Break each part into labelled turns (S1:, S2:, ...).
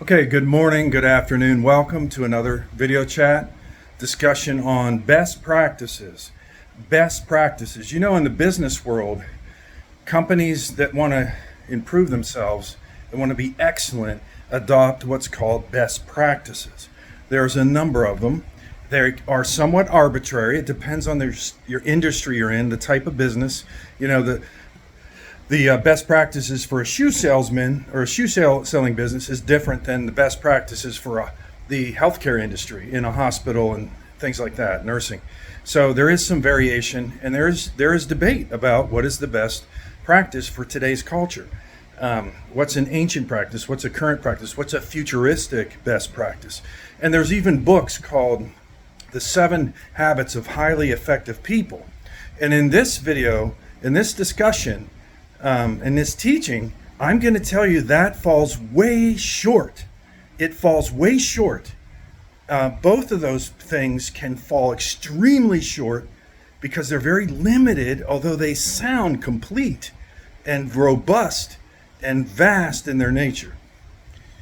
S1: Okay, good morning, good afternoon. Welcome to another video chat discussion on best practices. Best practices. You know, in the business world, companies that want to improve themselves, that want to be excellent, adopt what's called best practices. There's a number of them. They are somewhat arbitrary. It depends on your industry you're in, the type of business. You know, the best practices for a shoe salesman or a selling business is different than the best practices for the healthcare industry in a hospital and things like that, nursing. So there is some variation, and there is debate about what is the best practice for today's culture. What's an ancient practice? What's a current practice? What's a futuristic best practice? And there's even books called The 7 Habits of Highly Effective People. And in this video, in this discussion, in this teaching, I'm going to tell you that falls way short. It falls way short. Both of those things can fall extremely short because they're very limited, although they sound complete and robust and vast in their nature.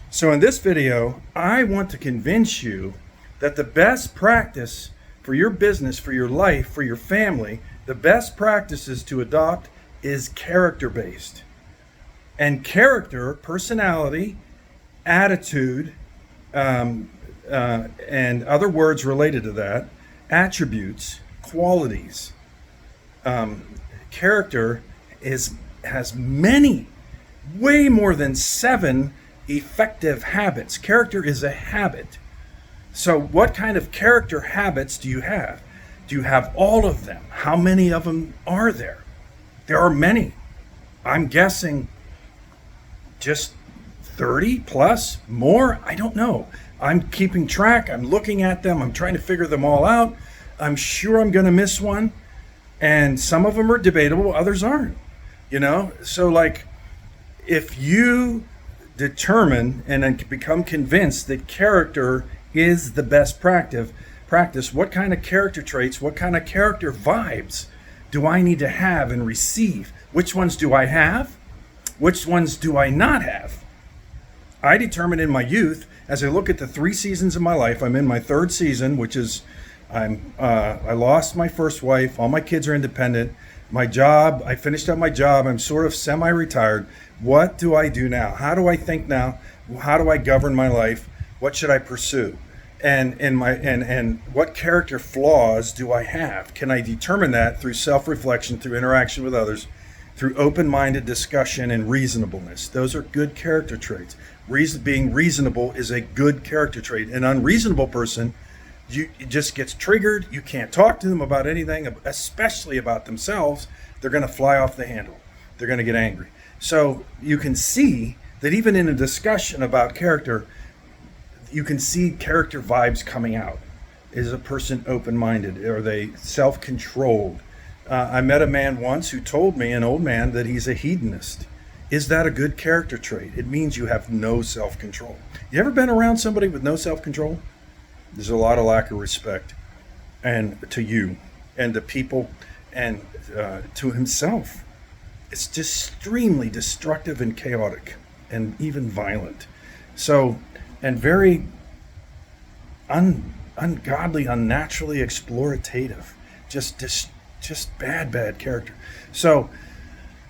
S1: So in this video, I want to convince you that the best practice for your business, for your life, for your family, the best practices to adopt is character-based. And character, personality, attitude, and other words related to that, attributes, qualities. Character has many, way more than 7 effective habits. Character is a habit. So what kind of character habits do you have? Do you have all of them? How many of them are there? There are many. I'm guessing just 30 plus, more. I don't know. I'm keeping track. I'm looking at them. I'm trying to figure them all out. I'm sure I'm going to miss one. And some of them are debatable. Others aren't. You know? So like, if you determine and then become convinced that character is the best practice, what kind of character traits, what kind of character vibes do I need to have and receive? Which ones do I have? Which ones do I not have? I determined in my youth, as I look at the 3 seasons of my life, I'm in my 3rd season, which is I lost my first wife, all my kids are independent, my job, I finished up my job, I'm sort of semi-retired. What do I do now? How do I think now? How do I govern my life? What should I pursue? And what character flaws do I have? Can I determine that through self-reflection, through interaction with others, through open-minded discussion and reasonableness? Those are good character traits. Being reasonable is a good character trait. An unreasonable person, it just gets triggered. You can't talk to them about anything, especially about themselves. They're going to fly off the handle. They're going to get angry. So you can see that even in a discussion about character, you can see character vibes coming out. Is a person open-minded? Are they self-controlled? I met a man once who told me, an old man, that he's a hedonist. Is that a good character trait? It means you have no self-control. You ever been around somebody with no self-control? There's a lot of lack of respect, and to you, and to people, and to himself. It's just extremely destructive and chaotic, and even violent. So, and very ungodly, unnaturally exploitative, just bad character. So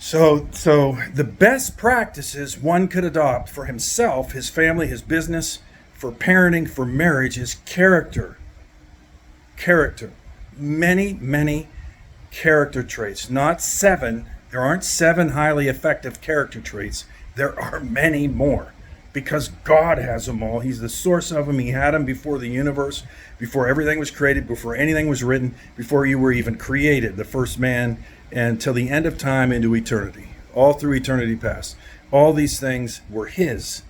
S1: the best practices one could adopt for himself, his family, his business, for parenting, for marriage is character. Many character traits, not 7. There aren't 7 highly effective character traits. There are many more. Because God has them all. He's the source of them. He had them before the universe, before everything was created, before anything was written, before you were even created, the first man, and till the end of time into eternity, all through eternity past. All these things were His,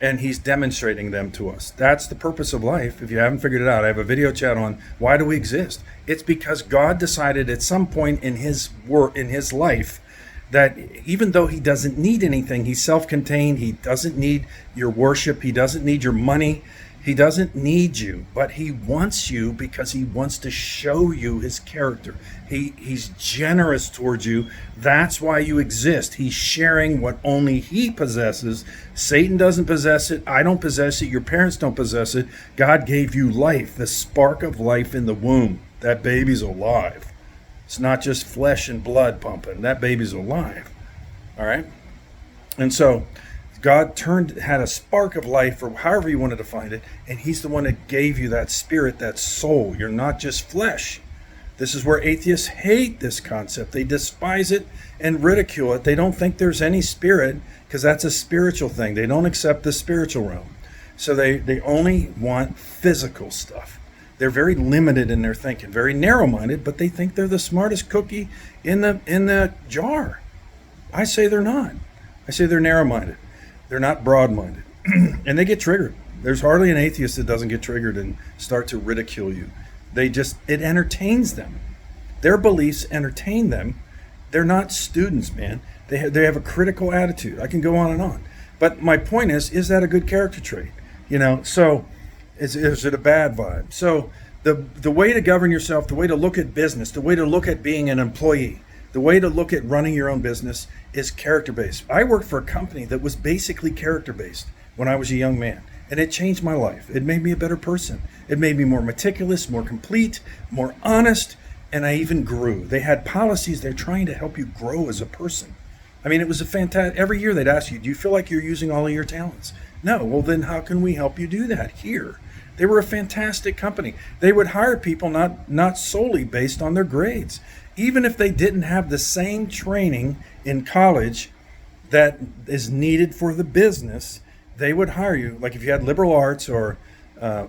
S1: and He's demonstrating them to us. That's the purpose of life. If you haven't figured it out, I have a video chat on why do we exist. It's because God decided at some point in His work, in His life, that even though He doesn't need anything, He's self-contained, He doesn't need your worship, He doesn't need your money, He doesn't need you, but he wants you because he wants to show you his character. He's generous towards you. That's why you exist. He's sharing what only he possesses. Satan doesn't possess it. I don't possess it. Your parents don't possess it. God gave you life, the spark of life in the womb. That baby's alive. It's not just flesh and blood pumping. That baby's alive. All right? And so God had a spark of life, or however you wanted to find it, and he's the one that gave you that spirit, that soul. You're not just flesh. This is where atheists hate this concept. They despise it and ridicule it. They don't think there's any spirit because that's a spiritual thing. They don't accept the spiritual realm. So they only want physical stuff. They're very limited in their thinking, very narrow-minded, but they think they're the smartest cookie in the jar. I say they're not. I say they're narrow-minded. They're not broad-minded, and they get triggered. There's hardly an atheist that doesn't get triggered and start to ridicule you. It entertains them. Their beliefs entertain them. They're not students, man. They have a critical attitude. I can go on and on. But my point is that a good character trait? So is it a bad vibe? So the way to govern yourself, the way to look at business, the way to look at being an employee, the way to look at running your own business is character-based. I worked for a company that was basically character-based when I was a young man, and it changed my life. It made me a better person. It made me more meticulous, more complete, more honest, and I even grew. They had policies. They're trying to help you grow as a person. I mean, it was a fantastic. Every year they'd ask you, do you feel like you're using all of your talents? No. Well, then how can we help you do that here? They were a fantastic company. They would hire people not solely based on their grades. Even if they didn't have the same training in college that is needed for the business, they would hire you. Like if you had liberal arts or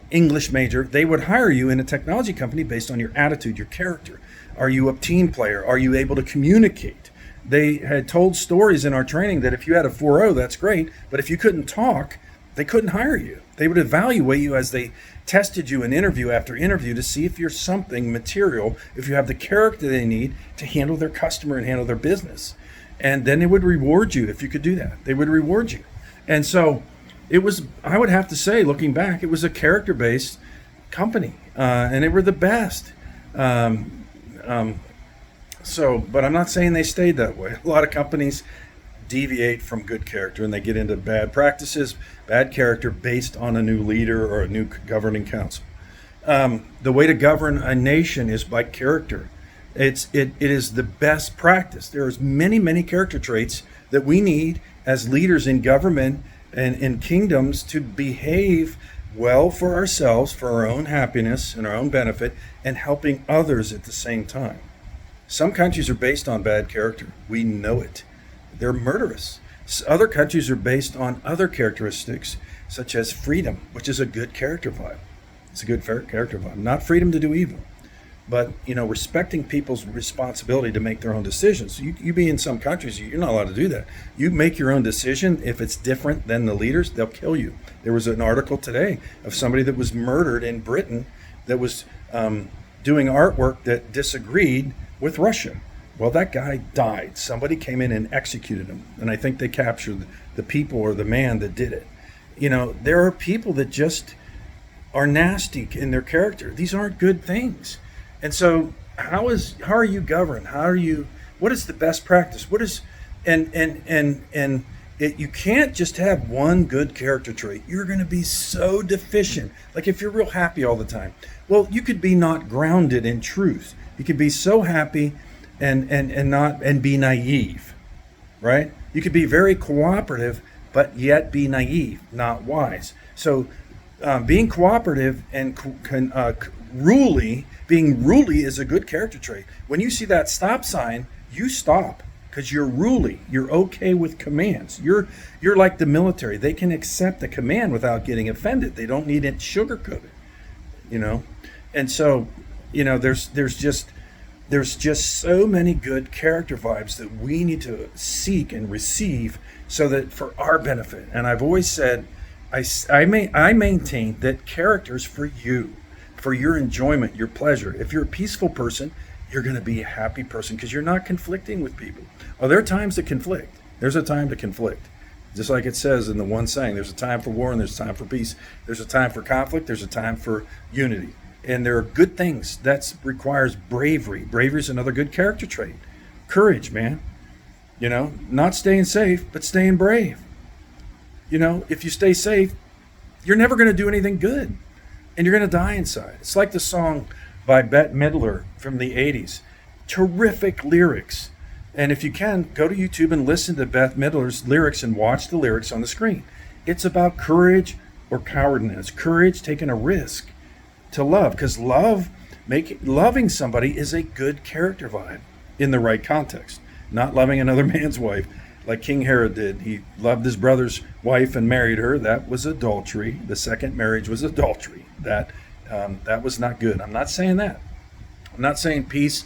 S1: English major, they would hire you in a technology company based on your attitude, your character. Are you a team player? Are you able to communicate? They had told stories in our training that if you had a 4.0, that's great. But if you couldn't talk, they couldn't hire you. They would evaluate you as they tested you in interview after interview to see if you're something material, if you have the character they need to handle their customer and handle their business. And then they would reward you if you could do that. They would reward you. And so I would have to say, looking back, it was a character-based company, and they were the best. But I'm not saying they stayed that way. A lot of companies deviate from good character and they get into bad practices, bad character based on a new leader or a new governing council. The way to govern a nation is by character. It is the best practice. There's many character traits that we need as leaders in government and in kingdoms to behave well for ourselves, for our own happiness and our own benefit, and helping others at the same time. Some countries are based on bad character. We know it. They're murderous. Other countries are based on other characteristics, such as freedom, which is a good character vibe. It's a good character vibe. Not freedom to do evil, but respecting people's responsibility to make their own decisions. You be in some countries, you're not allowed to do that. You make your own decision. If it's different than the leaders, they'll kill you. There was an article today of somebody that was murdered in Britain that was doing artwork that disagreed with Russia. Well, that guy died. Somebody came in and executed him. And I think they captured the people or the man that did it. There are people that just are nasty in their character. These aren't good things. And so how are you governed? What is the best practice? You can't just have one good character trait. You're going to be so deficient. Like if you're real happy all the time, well, you could be not grounded in truth. You could be so happy and be naive, right? You could be very cooperative, but yet be naive, not wise. So being cooperative and being ruly is a good character trait. When you see that stop sign, you stop because you're ruly. You're okay with commands. You're like the military. They can accept a command without getting offended. They don't need it sugar-coated, And so, there's just so many good character vibes that we need to seek and receive so that for our benefit. And I've always said, I maintain that character's for you, for your enjoyment, your pleasure. If you're a peaceful person, you're going to be a happy person because you're not conflicting with people. Oh, there are times to conflict. There's a time to conflict. Just like it says in the one saying, there's a time for war and there's a time for peace. There's a time for conflict. There's a time for unity. And there are good things. That requires bravery. Bravery is another good character trait. Courage, man. Not staying safe, but staying brave. If you stay safe, you're never going to do anything good. And you're going to die inside. It's like the song by Bette Midler from the 80s. Terrific lyrics. And if you can, go to YouTube and listen to Bette Midler's lyrics and watch the lyrics on the screen. It's about courage or cowardice. Courage, taking a risk to love. Because loving somebody is a good character vibe in the right context. Not loving another man's wife like King Herod did. He loved his brother's wife and married her. That was adultery. The second marriage was adultery. That was not good. I'm not saying that. I'm not saying peace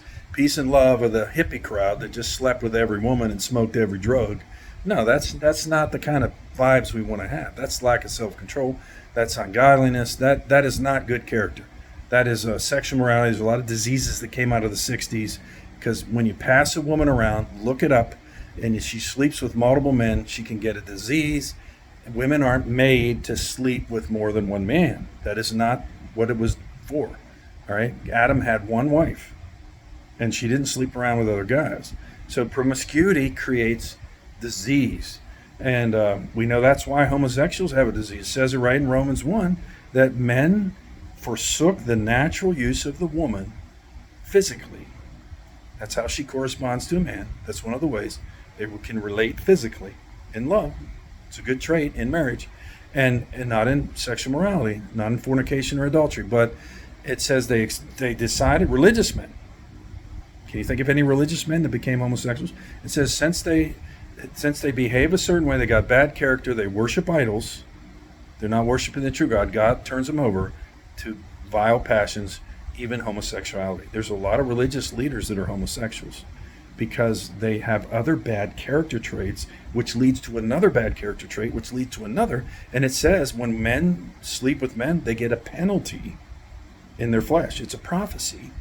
S1: and love are the hippie crowd that just slept with every woman and smoked every drug. No, that's not the kind of vibes we want to have. That's lack of self-control. That's ungodliness. That is not good character. That is sexual morality. There's a lot of diseases that came out of the 60s because when you pass a woman around, look it up, and if she sleeps with multiple men, she can get a disease. Women aren't made to sleep with more than one man. That is not what it was for. All right? Adam had one wife, and she didn't sleep around with other guys. So promiscuity creates disease. And we know that's why homosexuals have a disease. It says it right in Romans 1 that men forsook the natural use of the woman physically. That's how she corresponds to a man. That's one of the ways they can relate physically in love. It's a good trait in marriage, and not in sexual morality, not in fornication or adultery. But it says they decided, religious men. Can you think of any religious men that became homosexuals? It says since they behave a certain way, they got bad character, they worship idols, they're not worshiping the true God, God turns them over to vile passions, even homosexuality. There's a lot of religious leaders that are homosexuals because they have other bad character traits, which leads to another bad character trait, which leads to another. And it says when men sleep with men, they get a penalty in their flesh. It's a prophecy.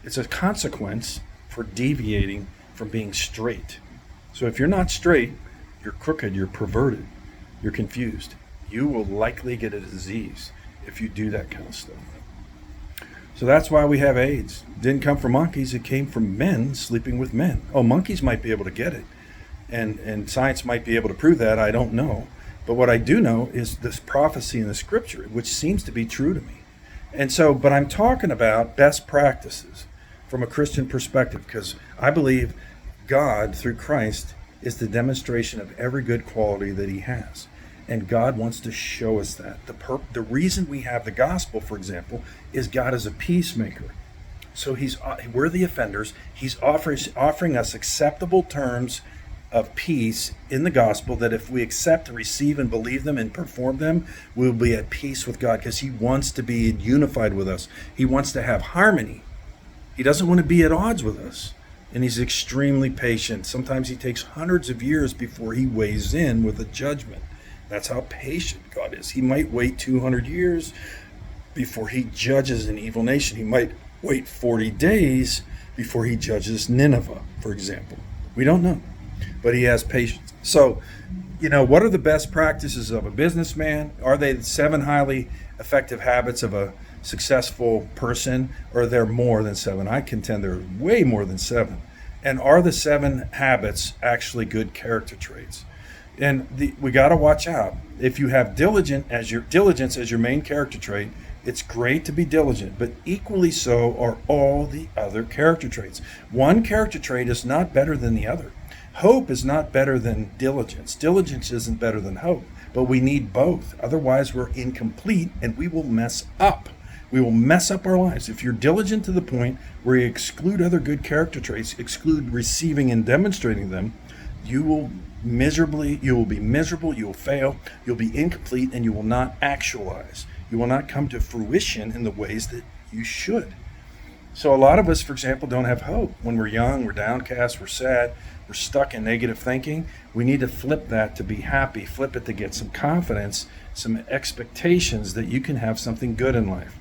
S1: It's a consequence for deviating from being straight. So if you're not straight, you're crooked, you're perverted, you're confused. You will likely get a disease if you do that kind of stuff. So that's why we have AIDS. It didn't come from monkeys, it came from men sleeping with men. Oh, monkeys might be able to get it, and science might be able to prove that, I don't know. But what I do know is this prophecy in the scripture, which seems to be true to me. And so, but I'm talking about best practices from a Christian perspective, because I believe God, through Christ, is the demonstration of every good quality that he has. And God wants to show us that. The reason we have the gospel, for example, is God is a peacemaker. So we're the offenders. He's offering us acceptable terms of peace in the gospel, that if we accept, receive, and believe them and perform them, we'll be at peace with God, because he wants to be unified with us. He wants to have harmony. He doesn't want to be at odds with us. And he's extremely patient. Sometimes he takes hundreds of years before he weighs in with a judgment. That's how patient God is. He might wait 200 years before he judges an evil nation. He might wait 40 days before he judges Nineveh, for example. We don't know, but he has patience. So, what are the best practices of a businessman? Are they the 7 highly effective habits of a successful person, or are there more than 7? I contend there are way more than 7. And are the 7 habits actually good character traits? And we got to watch out. If you have diligence as your main character trait, it's great to be diligent, but equally so are all the other character traits. One character trait is not better than the other. Hope is not better than diligence. Diligence isn't better than hope, but we need both. Otherwise, we're incomplete and we will mess up. We will mess up our lives. If you're diligent to the point where you exclude other good character traits, exclude receiving and demonstrating them, you will be miserable, you will fail, you'll be incomplete, and you will not actualize. You will not come to fruition in the ways that you should. So a lot of us, for example, don't have hope. When we're young, we're downcast, we're sad, we're stuck in negative thinking. We need to flip that to be happy, flip it to get some confidence, some expectations that you can have something good in life.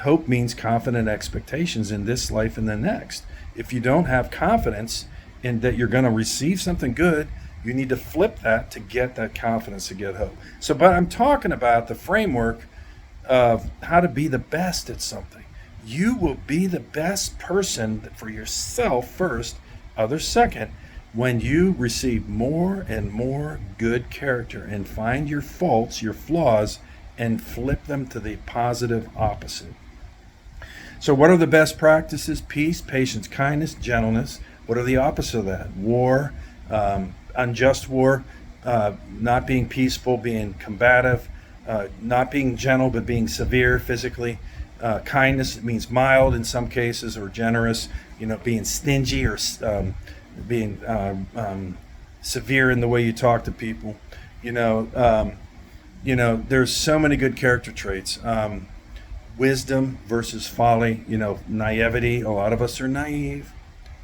S1: Hope means confident expectations in this life and the next. If you don't have confidence in that you're going to receive something good, You need to flip that to get that confidence, to get hope. So, but I'm talking about the framework of how to be the best at something. You will be the best person for yourself first, others second, when you receive more and more good character and find your faults, your flaws, and flip them to the positive opposite. So, what are the best practices? Peace, patience, kindness, gentleness. What are the opposite of that? War, unjust war, not being peaceful, being combative, not being gentle but being severe physically. Kindness means mild in some cases, or generous. Being stingy, or being severe in the way you talk to people. There's so many good character traits. Wisdom versus folly. Naivety. A lot of us are naive,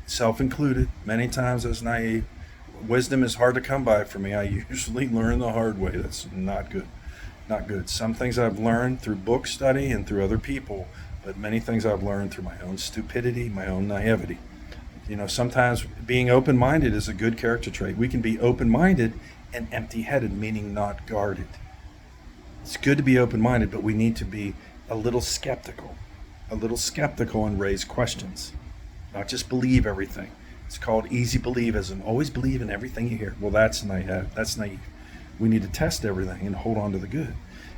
S1: self included. Many times I was naive. Wisdom is hard to come by for me. I usually learn the hard way. That's not good. Not good. Some things I've learned through book study and through other people, but many things I've learned through my own stupidity, my own naivety. Sometimes being open-minded is a good character trait. We can be open-minded and empty-headed, meaning not guarded. It's good to be open-minded, but we need to be a little skeptical and raise questions, not just believe everything. It's called easy believism. Always believe in everything you hear. Well, that's naive. We need to test everything and hold on to the good.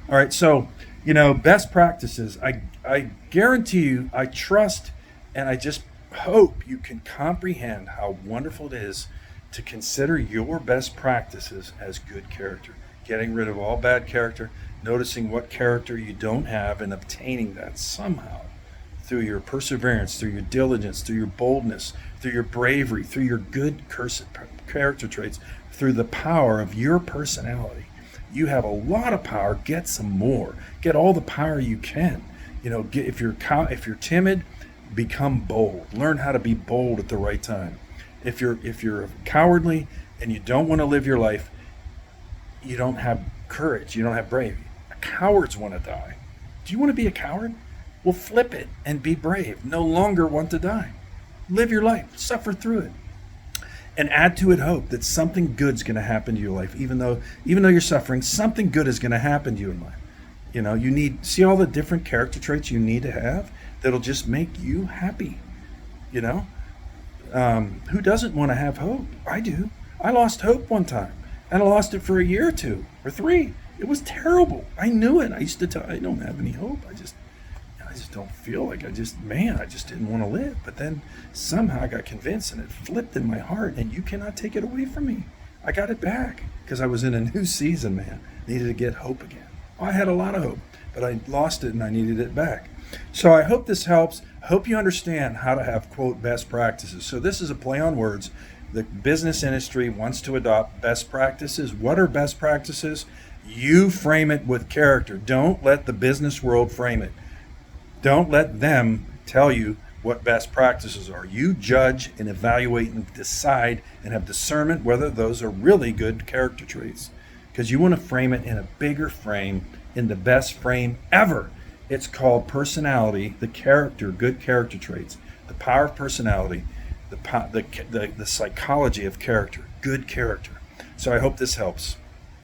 S1: All right, so, best practices. I guarantee you, I trust, and I just hope you can comprehend how wonderful it is to consider your best practices as good character. Getting rid of all bad character, noticing what character you don't have, and obtaining that somehow through your perseverance, through your diligence, through your boldness, through your bravery, through your good character traits, through the power of your personality. You have a lot of power. Get some more. Get all the power you can. If you're timid, become bold. Learn how to be bold at the right time. If you're cowardly and you don't want to live your life, you don't have courage. You don't have bravery. Cowards want to die. Do you want to be a coward? Well, flip it and be brave. No longer want to die. Live your life. Suffer through it. And add to it hope that something good's going to happen to your life. Even though you're suffering, something good is going to happen to you in life. You see all the different character traits you need to have that'll just make you happy. Who doesn't want to have hope? I do. I lost hope one time, and I lost it for a year or 2 or 3. It was terrible. I knew it. I used to tell, I don't have any hope. I just don't feel like I just didn't want to live. But then somehow I got convinced, and it flipped in my heart, and you cannot take it away from me. I got it back because I was in a new season, man. Needed to get hope again. I had a lot of hope, but I lost it and I needed it back. So I hope this helps. I hope you understand how to have, quote, best practices. So this is a play on words. The business industry wants to adopt best practices. What are best practices? You frame it with character. Don't let the business world frame it. Don't let them tell you what best practices are. You judge and evaluate and decide and have discernment whether those are really good character traits. Because you want to frame it in a bigger frame, in the best frame ever. It's called personality, the character, good character traits, the power of personality, the psychology of character, good character. So I hope this helps.